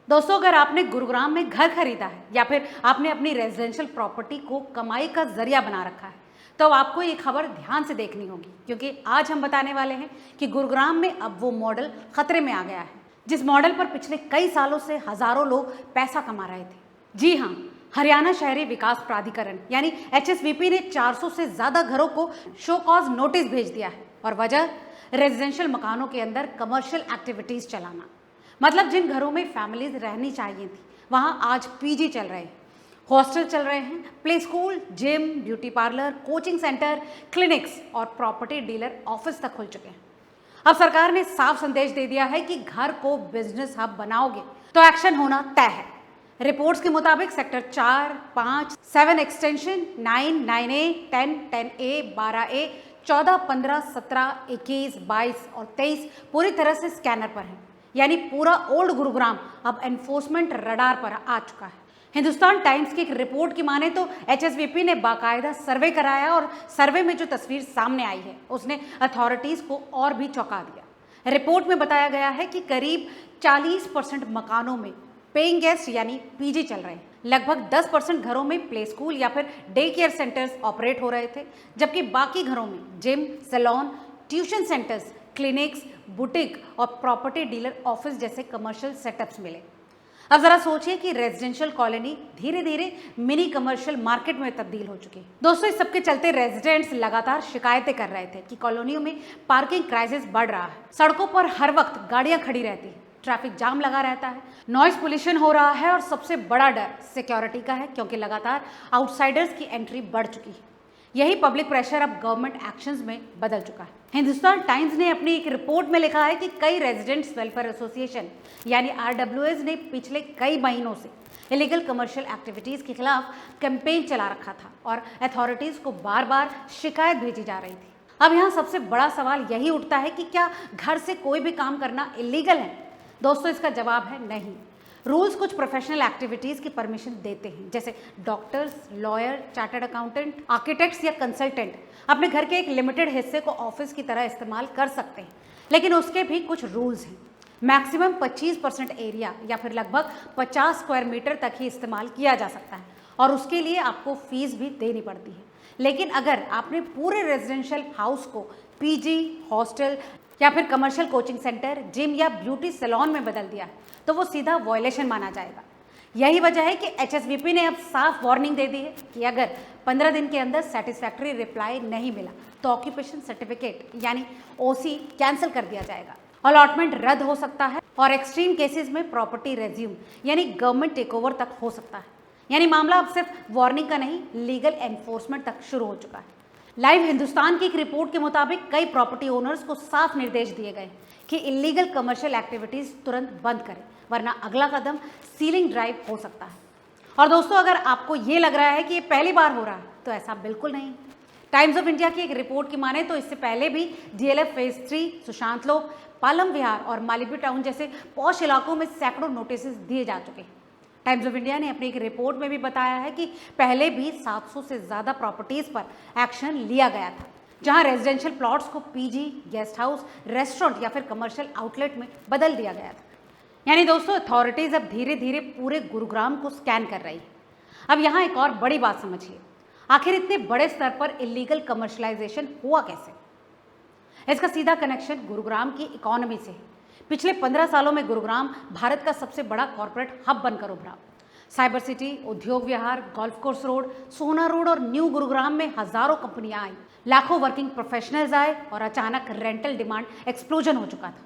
दोस्तों, अगर आपने गुरुग्राम में घर खरीदा है या फिर आपने अपनी रेजिडेंशियल प्रॉपर्टी को कमाई का जरिया बना रखा है, तो आपको ये खबर ध्यान से देखनी होगी, क्योंकि आज हम बताने वाले हैं कि गुरुग्राम में अब वो मॉडल खतरे में आ गया है जिस मॉडल पर पिछले कई सालों से हजारों लोग पैसा कमा रहे थे। जी हाँ, हरियाणा शहरी विकास प्राधिकरण यानी HSVP ने 400 से ज्यादा घरों को शो कॉज नोटिस भेज दिया है। और वजह, रेजिडेंशियल मकानों के अंदर कमर्शियल एक्टिविटीज चलाना। मतलब जिन घरों में फैमिलीज रहनी चाहिए थी, वहां आज पीजी चल रहे हैं, हॉस्टल चल रहे हैं, play school, gym, beauty parlour, coaching centre, clinics और प्रॉपर्टी डीलर ऑफिस तक खुल चुके हैं। अब सरकार ने साफ संदेश दे दिया है कि घर को बिजनेस हब बनाओगे तो एक्शन होना तय है। रिपोर्ट्स के मुताबिक sector 4, 5, 7 extension, 9, 9A, 10, 10A, 12A, 14, 15, 17, 21, 22 और 23 पूरी तरह से स्कैनर पर है। यानी पूरा ओल्ड गुरुग्राम अब एनफोर्समेंट रडार पर आ चुका है। हिंदुस्तान टाइम्स की एक रिपोर्ट की माने तो HSVP ने बाकायदा सर्वे कराया और सर्वे में जो तस्वीर सामने आई है उसने अथॉरिटीज को और भी चौंका दिया। रिपोर्ट में बताया गया है कि करीब 40% मकानों में पेइंग गेस्ट यानी पीजी चल रहे हैं। लगभग 10% घरों में प्ले स्कूल या फिर डे केयर सेंटर्स ऑपरेट हो रहे थे, जबकि बाकी घरों में gym, salon, tuition centres, clinics, boutique और प्रॉपर्टी डीलर ऑफिस जैसे कमर्शियल सेटअप्स मिले। अब जरा सोचिए कि रेजिडेंशियल कॉलोनी धीरे धीरे मिनी कमर्शियल मार्केट में तब्दील हो चुकी है। दोस्तों, इस सबके चलते रेजिडेंट्स लगातार शिकायतें कर रहे थे कि कॉलोनियों में पार्किंग क्राइसिस बढ़ रहा है, सड़कों पर हर वक्त गाड़ियां खड़ी रहती है, ट्रैफिक जाम लगा रहता है, नॉइज पोल्यूशन हो रहा है और सबसे बड़ा डर सिक्योरिटी का है, क्योंकि लगातार आउटसाइडर्स की एंट्री बढ़ चुकी है। यही पब्लिक प्रेशर अब गवर्नमेंट एक्शंस में बदल चुका है। हिंदुस्तान टाइम्स ने अपनी एक रिपोर्ट में लिखा है कि कई रेजिडेंट्स वेलफेयर एसोसिएशन यानी RWAs ने पिछले कई महीनों से इलीगल कमर्शियल एक्टिविटीज के खिलाफ कैंपेन चला रखा था और अथॉरिटीज को बार बार शिकायत भेजी जा रही थी। अब यहाँ सबसे बड़ा सवाल यही उठता है कि क्या घर से कोई भी काम करना इलीगल है? दोस्तों, इसका जवाब है नहीं। रूल्स कुछ प्रोफेशनल एक्टिविटीज की परमिशन देते हैं, जैसे doctors, lawyer, chartered accountant, architects या कंसल्टेंट अपने घर के एक लिमिटेड हिस्से को ऑफिस की तरह इस्तेमाल कर सकते हैं, लेकिन उसके भी कुछ रूल्स हैं। मैक्सिमम 25% एरिया या फिर लगभग 50 स्क्वायर मीटर तक ही इस्तेमाल किया जा सकता है और उसके लिए आपको फीस भी देनी पड़ती है। लेकिन अगर आपने पूरे रेजिडेंशियल हाउस को पीजी, हॉस्टल या फिर कमर्शियल कोचिंग सेंटर, जिम या ब्यूटी सैलून में बदल दिया तो वो सीधा वायलेशन माना जाएगा। यही वजह है कि HSVP ने अब साफ वार्निंग दे दी है कि अगर 15 दिन के अंदर सेटिस्फैक्ट्री रिप्लाई नहीं मिला तो ऑक्यूपेशन सर्टिफिकेट यानी OC कैंसिल कर दिया जाएगा, अलॉटमेंट रद्द हो सकता है और एक्सट्रीम केसेस में प्रॉपर्टी रेज्यूम यानी गवर्नमेंट टेकओवर तक हो सकता है। यानी मामला अब सिर्फ वार्निंग का नहीं, लीगल एनफोर्समेंट तक शुरू हो चुका है। लाइव हिंदुस्तान की एक रिपोर्ट के मुताबिक कई प्रॉपर्टी ओनर्स को साफ निर्देश दिए गए कि इलीगल कमर्शियल एक्टिविटीज तुरंत बंद करें, वरना अगला कदम सीलिंग ड्राइव हो सकता है। और दोस्तों, अगर आपको ये लग रहा है कि ये पहली बार हो रहा है तो ऐसा बिल्कुल नहीं। टाइम्स ऑफ इंडिया की एक रिपोर्ट की माने तो इससे पहले भी DLF फेज 3, सुशांत लोक, पालम विहार और मालिबी टाउन जैसे पॉश इलाकों में सैकड़ों नोटिस दिए जा चुके हैं। टाइम्स ऑफ इंडिया ने अपनी एक रिपोर्ट में भी बताया है कि पहले भी 700 से ज्यादा प्रॉपर्टीज पर एक्शन लिया गया था, जहां रेजिडेंशियल प्लॉट्स को पीजी, गेस्ट हाउस, रेस्टोरेंट या फिर कमर्शियल आउटलेट में बदल दिया गया था। यानी दोस्तों, अथॉरिटीज अब धीरे धीरे पूरे गुरुग्राम को स्कैन कर रही है। अब यहाँ एक और बड़ी बात समझिए, आखिर इतने बड़े स्तर पर इलीगल कमर्शलाइजेशन हुआ कैसे? इसका सीधा कनेक्शन गुरुग्राम की इकोनॉमी से है। पिछले 15 सालों में गुरुग्राम भारत का सबसे बड़ा कॉर्पोरेट हब बनकर उभरा। साइबर सिटी, उद्योग विहार, गोल्फ कोर्स रोड, सोना रोड और न्यू गुरुग्राम में हजारों कंपनियां आई, लाखों वर्किंग प्रोफेशनल्स आए और अचानक रेंटल डिमांड एक्सप्लोजन हो चुका था।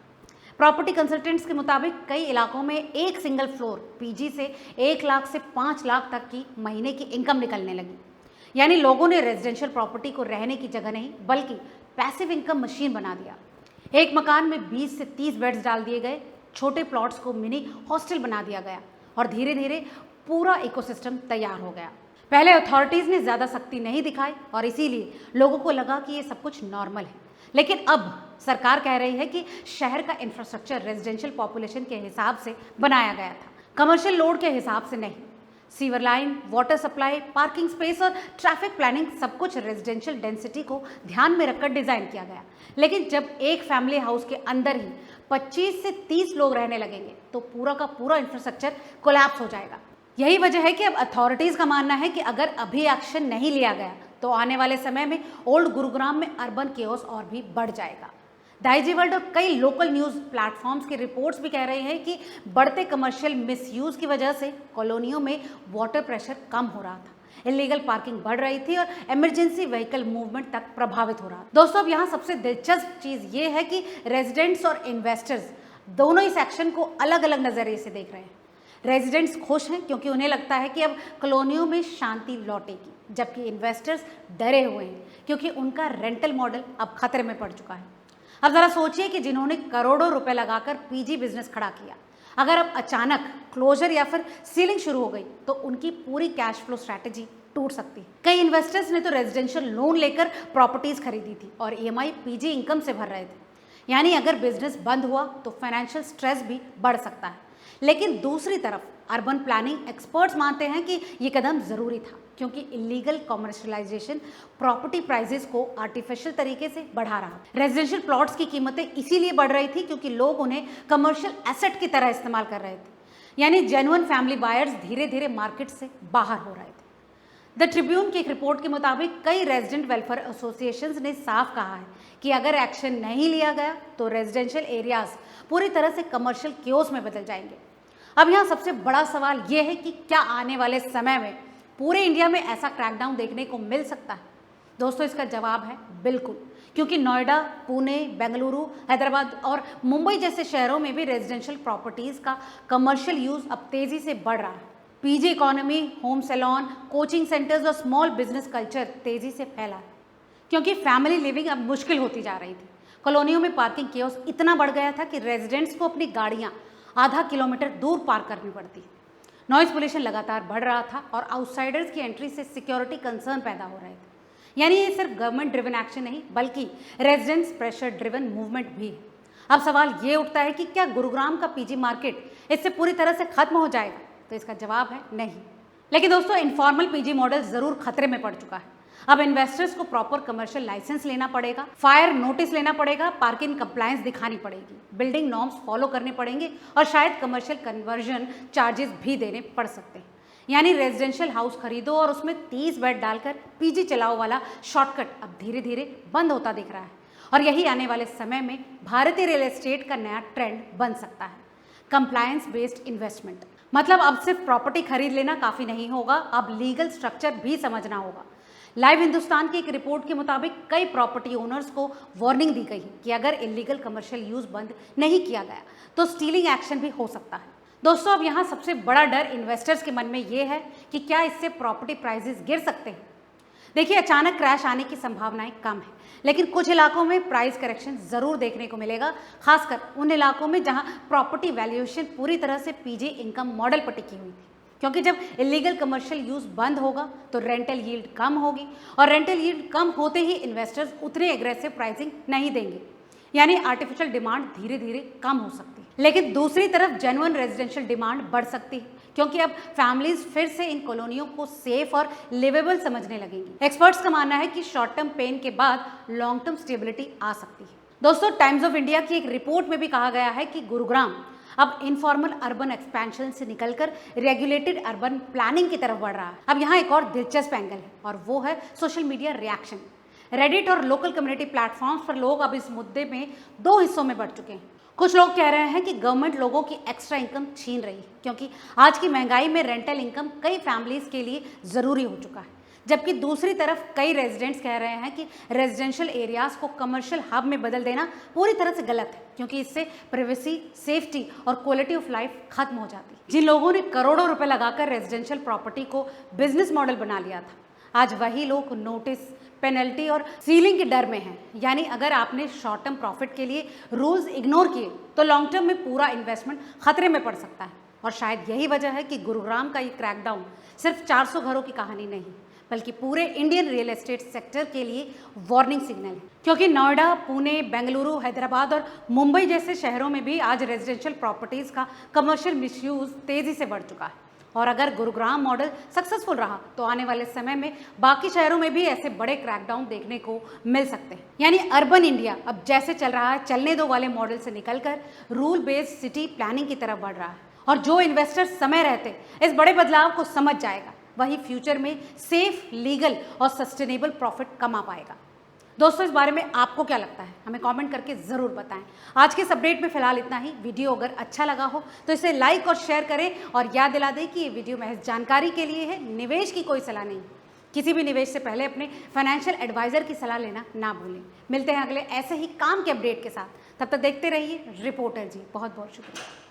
प्रॉपर्टी कंसल्टेंट्स के मुताबिक कई इलाकों में एक सिंगल फ्लोर पीजी से 1 लाख से 5 लाख तक की महीने की इनकम निकलने लगी। यानी लोगों ने रेजिडेंशियल प्रॉपर्टी को रहने की जगह नहीं बल्कि पैसिव इनकम मशीन बना दिया। एक मकान में 20 से 30 बेड्स डाल दिए गए, छोटे प्लॉट्स को मिनी हॉस्टल बना दिया गया और धीरे धीरे पूरा इकोसिस्टम तैयार हो गया। पहले अथॉरिटीज ने ज्यादा सख्ती नहीं दिखाई और इसीलिए लोगों को लगा कि ये सब कुछ नॉर्मल है। लेकिन अब सरकार कह रही है कि शहर का इंफ्रास्ट्रक्चर रेजिडेंशियल पॉपुलेशन के हिसाब से बनाया गया था, कमर्शियल लोड के हिसाब से नहीं। Sewer line, water supply, parking space और ट्रैफिक प्लानिंग सब कुछ रेजिडेंशियल डेंसिटी को ध्यान में रखकर डिजाइन किया गया। लेकिन जब एक फैमिली हाउस के अंदर ही 25 से 30 लोग रहने लगेंगे तो पूरा का पूरा इंफ्रास्ट्रक्चर कोलैप्स हो जाएगा। यही वजह है कि अब अथॉरिटीज का मानना है कि अगर अभी एक्शन नहीं लिया गया तो आने वाले समय में ओल्ड गुरुग्राम में अर्बन केओस और भी बढ़ जाएगा। डाइजी वर्ल्ड और कई लोकल न्यूज़ प्लेटफॉर्म्स की रिपोर्ट्स भी कह रहे हैं कि बढ़ते कमर्शियल मिसयूज की वजह से कॉलोनियों में वाटर प्रेशर कम हो रहा था, इलीगल पार्किंग बढ़ रही थी और इमरजेंसी व्हीकल मूवमेंट तक प्रभावित हो रहा। दोस्तों, अब यहाँ सबसे दिलचस्प चीज़ ये है कि रेजिडेंट्स और इन्वेस्टर्स दोनों इस एक्शन को अलग अलग नज़रिए से देख रहे हैं। रेजिडेंट्स खुश हैं क्योंकि उन्हें लगता है कि अब कॉलोनियों में शांति लौटेगी, जबकि इन्वेस्टर्स डरे हुए हैं क्योंकि उनका रेंटल मॉडल अब खतरे में पड़ चुका है। अब ज़रा सोचिए कि जिन्होंने करोड़ों रुपए लगाकर पीजी बिजनेस खड़ा किया, अगर अब अचानक क्लोजर या फिर सीलिंग शुरू हो गई तो उनकी पूरी कैश फ्लो स्ट्रैटेजी टूट सकती है। कई इन्वेस्टर्स ने तो रेजिडेंशियल लोन लेकर प्रॉपर्टीज खरीदी थी और ईएमआई पीजी इनकम से भर रहे थे, यानी अगर बिजनेस बंद हुआ तो फाइनेंशियल स्ट्रेस भी बढ़ सकता है। लेकिन दूसरी तरफ अर्बन प्लानिंग एक्सपर्ट्स मानते हैं कि ये कदम ज़रूरी था क्योंकि इलीगल कमर्शियलाइजेशन प्रॉपर्टी प्राइसेस को आर्टिफिशियल तरीके से बढ़ा रहा। रेजिडेंशियल प्लॉट्स की कीमतें इसीलिए बढ़ रही थी क्योंकि लोग उन्हें कमर्शियल एसेट की तरह इस्तेमाल कर रहे थे, यानी जेन्युइन फैमिली बायर्स धीरे धीरे मार्केट से बाहर हो रहे थे। द ट्रिब्यून की एक रिपोर्ट के मुताबिक कई रेजिडेंट वेलफेयर एसोसिएशंस ने साफ कहा है कि अगर एक्शन नहीं लिया गया तो रेजिडेंशियल एरियाज पूरी तरह से कमर्शियल कियोस्क में बदल जाएंगे। अब यहाँ सबसे बड़ा सवाल ये है कि क्या आने वाले समय में पूरे इंडिया में ऐसा क्रैकडाउन देखने को मिल सकता है? दोस्तों, इसका जवाब है बिल्कुल, क्योंकि नोएडा, पुणे, बेंगलुरु, हैदराबाद और मुंबई जैसे शहरों में भी रेजिडेंशियल प्रॉपर्टीज का कमर्शियल यूज अब तेजी से बढ़ रहा है। PG economy, home salon, coaching centres और स्मॉल बिजनेस कल्चर तेजी से फैला है क्योंकि फैमिली लिविंग अब मुश्किल होती जा रही थी। कॉलोनियों में पार्किंग कियोस्क इतना बढ़ गया था कि रेजिडेंट्स को अपनी गाड़ियाँ आधा किलोमीटर दूर पार्क करनी पड़ती। नॉइज पोल्यूशन लगातार बढ़ रहा था और आउटसाइडर्स की एंट्री से सिक्योरिटी कंसर्न पैदा हो रहे थे। यानी ये सिर्फ गवर्नमेंट ड्रिवन एक्शन नहीं बल्कि रेजिडेंट्स प्रेशर ड्रिवन मूवमेंट भी है। अब सवाल ये उठता है कि क्या गुरुग्राम का पीजी मार्केट इससे पूरी तरह से खत्म हो जाएगा? तो इसका जवाब है नहीं। लेकिन दोस्तों, इनफॉर्मल पीजी मॉडल जरूर खतरे में पड़ चुका है। अब इन्वेस्टर्स को प्रॉपर कमर्शियल लाइसेंस लेना पड़ेगा, फायर नोटिस लेना पड़ेगा, पार्किंग कंप्लायंस दिखानी पड़ेगी, बिल्डिंग नॉर्म्स फॉलो करने पड़ेंगे और शायद कमर्शियल कन्वर्जन चार्जेस भी देने पड़ सकते हैं। यानी रेजिडेंशियल हाउस खरीदो और उसमें 30 बेड डालकर पीजी चलाओ वाला शॉर्टकट अब धीरे धीरे बंद होता दिख रहा है और यही आने वाले समय में भारतीय रियल एस्टेट का नया ट्रेंड बन सकता है। कंप्लायंस बेस्ड इन्वेस्टमेंट मतलब अब सिर्फ प्रॉपर्टी खरीद लेना काफ़ी नहीं होगा, अब लीगल स्ट्रक्चर भी समझना होगा। लाइव हिंदुस्तान की एक रिपोर्ट के मुताबिक कई प्रॉपर्टी ओनर्स को वार्निंग दी गई है कि अगर इलीगल कमर्शियल यूज बंद नहीं किया गया तो स्टीलिंग एक्शन भी हो सकता है। दोस्तों, अब यहाँ सबसे बड़ा डर इन्वेस्टर्स के मन में ये है कि क्या इससे प्रॉपर्टी प्राइसेस गिर सकते हैं। देखिए, अचानक क्रैश आने की संभावनाएं कम है, लेकिन कुछ इलाकों में प्राइस करेक्शन जरूर देखने को मिलेगा, खासकर उन इलाकों में जहां प्रॉपर्टी वैल्यूएशन पूरी तरह से पीजी इनकम मॉडल पर टिकी हुई थी। क्योंकि जब इलीगल कमर्शियल यूज बंद होगा तो रेंटल यील्ड कम होगी और रेंटल यील्ड कम होते ही इन्वेस्टर्स उतने एग्रेसिव प्राइसिंग नहीं देंगे, यानी आर्टिफिशियल डिमांड धीरे धीरे कम हो सकती है। लेकिन दूसरी तरफ जेन्युइन रेजिडेंशियल डिमांड बढ़ सकती है क्योंकि अब फैमिलीज फिर से इन कॉलोनियों को सेफ और लिवेबल समझने लगेंगी। एक्सपर्ट्स का मानना है कि शॉर्ट टर्म पेन के बाद लॉन्ग टर्म स्टेबिलिटी आ सकती है। दोस्तों, टाइम्स ऑफ इंडिया की एक रिपोर्ट में भी कहा गया है कि गुरुग्राम अब इनफॉर्मल अर्बन एक्सपेंशन से निकलकर रेगुलेटेड अर्बन प्लानिंग की तरफ बढ़ रहा है। अब यहाँ एक और दिलचस्प एंगल है और वो है सोशल मीडिया रिएक्शन। रेडिट और लोकल कम्युनिटी प्लेटफॉर्म्स पर लोग अब इस मुद्दे में दो हिस्सों में बढ़ चुके हैं। कुछ लोग कह रहे हैं कि गवर्नमेंट लोगों की एक्स्ट्रा इनकम छीन रही है क्योंकि आज की महंगाई में रेंटल इनकम कई फैमिलीज के लिए ज़रूरी हो चुका है, जबकि दूसरी तरफ कई रेजिडेंट्स कह रहे हैं कि रेजिडेंशियल एरियाज को कमर्शियल हब में बदल देना पूरी तरह से गलत है क्योंकि इससे प्राइवेसी, सेफ्टी और क्वालिटी ऑफ लाइफ खत्म हो जाती है। जिन लोगों ने करोड़ों रुपए लगाकर रेजिडेंशियल प्रॉपर्टी को बिजनेस मॉडल बना लिया था, आज वही लोग नोटिस, पेनल्टी और सीलिंग के डर में हैं। यानी अगर आपने शॉर्ट टर्म प्रॉफिट के लिए रूल्स इग्नोर किए तो लॉन्ग टर्म में पूरा इन्वेस्टमेंट खतरे में पड़ सकता है। और शायद यही वजह है कि गुरुग्राम का ये क्रैकडाउन सिर्फ 400 घरों की कहानी नहीं बल्कि पूरे इंडियन रियल एस्टेट सेक्टर के लिए वार्निंग सिग्नल है, क्योंकि नोएडा, पुणे, बेंगलुरु, हैदराबाद और मुंबई जैसे शहरों में भी आज रेजिडेंशियल प्रॉपर्टीज का कमर्शियल मिसयूज तेजी से बढ़ चुका है और अगर गुरुग्राम मॉडल सक्सेसफुल रहा तो आने वाले समय में बाकी शहरों में भी ऐसे बड़े क्रैकडाउन देखने को मिल सकते हैं। यानी अर्बन इंडिया अब जैसे चल रहा है चलने दो वाले मॉडल से निकलकर रूल बेस्ड सिटी प्लानिंग की तरफ बढ़ रहा है। और जो इन्वेस्टर समय रहते इस बड़े बदलाव को समझ जाएगा वही फ्यूचर में सेफ, लीगल और सस्टेनेबल प्रॉफिट कमा पाएगा। दोस्तों, इस बारे में आपको क्या लगता है हमें कमेंट करके ज़रूर बताएं। आज के इस अपडेट में फिलहाल इतना ही। वीडियो अगर अच्छा लगा हो तो इसे लाइक और शेयर करें और याद दिला दें कि ये वीडियो महज जानकारी के लिए है, निवेश की कोई सलाह नहीं। किसी भी निवेश से पहले अपने फाइनेंशियल एडवाइजर की सलाह लेना ना भूलें। मिलते हैं अगले ऐसे ही काम के अपडेट के साथ। तब तक देखते रहिए रिपोर्टर जी। बहुत बहुत शुक्रिया।